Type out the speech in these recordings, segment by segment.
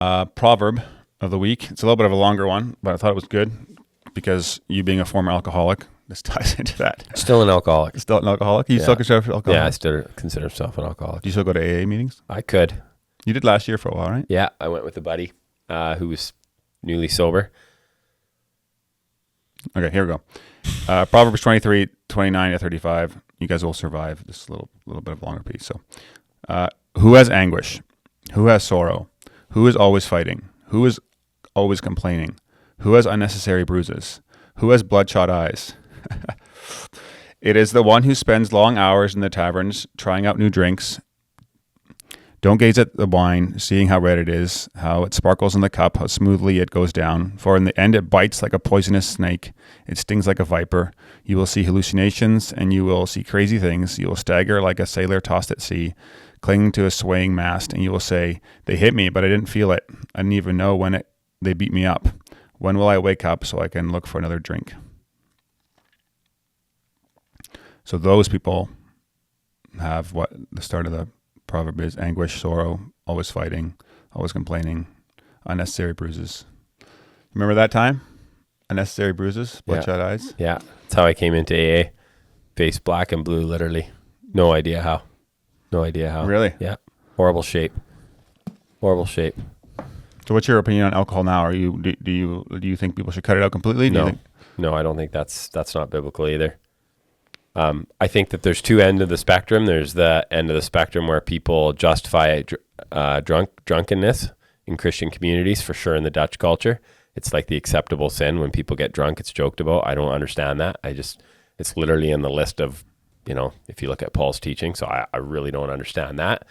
Proverb of the week. It's a little bit of a longer one, but I thought it was good because you being a former alcoholic, this ties into that. Still an alcoholic. Still an alcoholic? You still consider yourself an alcoholic? Yeah, I still consider myself an alcoholic. Do you still go to AA meetings? I could. You did last year for a while, right? Yeah, I went with a buddy who was newly sober. Okay, here we go. Proverbs 23, 29 to 35. You guys will survive this little bit of a longer piece. So, who has anguish? Who has sorrow? Who is always fighting? Who is always complaining? Who has unnecessary bruises? Who has bloodshot eyes? It is the one who spends long hours in the taverns trying out new drinks. Don't gaze at the wine, seeing how red it is, how it sparkles in the cup, how smoothly it goes down. For in the end it bites like a poisonous snake. It stings like a viper. You will see hallucinations, and you will see crazy things. You will stagger like a sailor tossed at sea, clinging to a swaying mast, and you will say, they hit me, but I didn't feel it. I didn't even know when they beat me up. When will I wake up so I can look for another drink? So those people have what the start of the proverb is: anguish, sorrow, always fighting, always complaining, unnecessary bruises. Remember that time? Unnecessary bruises, bloodshot eyes? Yeah, that's how I came into AA. Face black and blue, literally. No idea how. Really? Yeah. Horrible shape. So what's your opinion on alcohol now? Do you think people should cut it out completely? No, I don't think that's not biblical either. I think that there's two ends of the spectrum. There's the end of the spectrum where people justify drunkenness in Christian communities, for sure in the Dutch culture. It's like the acceptable sin. When people get drunk, it's joked about. I don't understand that. It's literally in the list of, if you look at Paul's teaching. So I really don't understand that.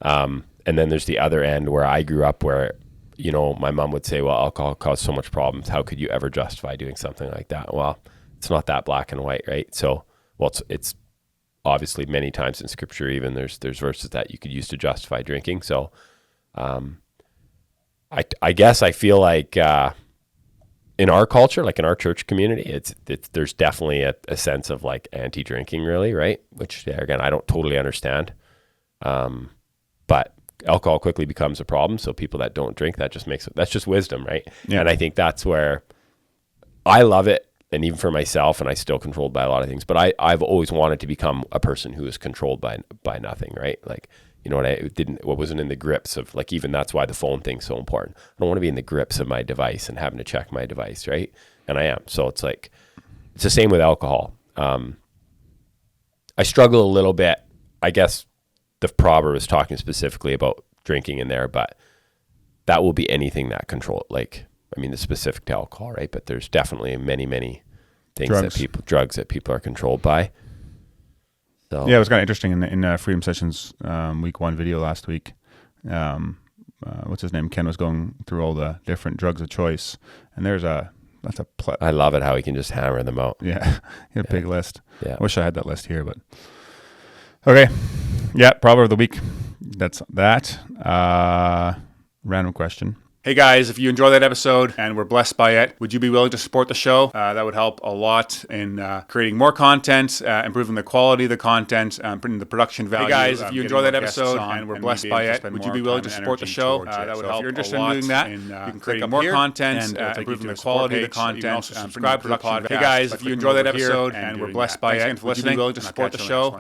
And then there's the other end where I grew up where, my mom would say, well, alcohol caused so much problems. How could you ever justify doing something like that? Well, it's not that black and white, right? So, well, it's obviously many times in scripture, even there's verses that you could use to justify drinking. So, I guess I feel like, in our culture, like in our church community, there's definitely a sense of like anti-drinking, really, right? Which, again, I don't totally understand. But alcohol quickly becomes a problem. So people that don't drink, that's just wisdom, right? Yeah. And I think that's where I love it. And even for myself, and I still controlled by a lot of things, but I've always wanted to become a person who is controlled by nothing, right? Like, what wasn't in the grips of, like, even that's why the phone thing's so important. I don't want to be in the grips of my device and having to check my device, right? And I am. So it's like, it's the same with alcohol. I struggle a little bit. I guess the proverb is talking specifically about drinking in there, but that will be anything that it's specific to alcohol, right? But there's definitely many, many things drugs that people are controlled by. So yeah, it was kind of interesting in Freedom Sessions week 1 video last week. What's his name? Ken was going through all the different drugs of choice, and I love it how he can just hammer them out. Yeah, he had a big list. Yeah, I wish I had that list here, but okay. Yeah, proverb of the week. That's that. Random question. Hey guys, if you enjoyed that episode and were blessed by it, would you be willing to support the show? That would help a lot in creating more content, improving the quality of the content, putting the production value. Hey guys, if you enjoyed that episode and were blessed by it, would you be willing to support the show? That would help. If you're interested in doing that, you can click more content, improving the quality of the content, subscribe to the podcast. Hey guys, if you enjoyed that episode and were blessed by it, would you be willing to support the show?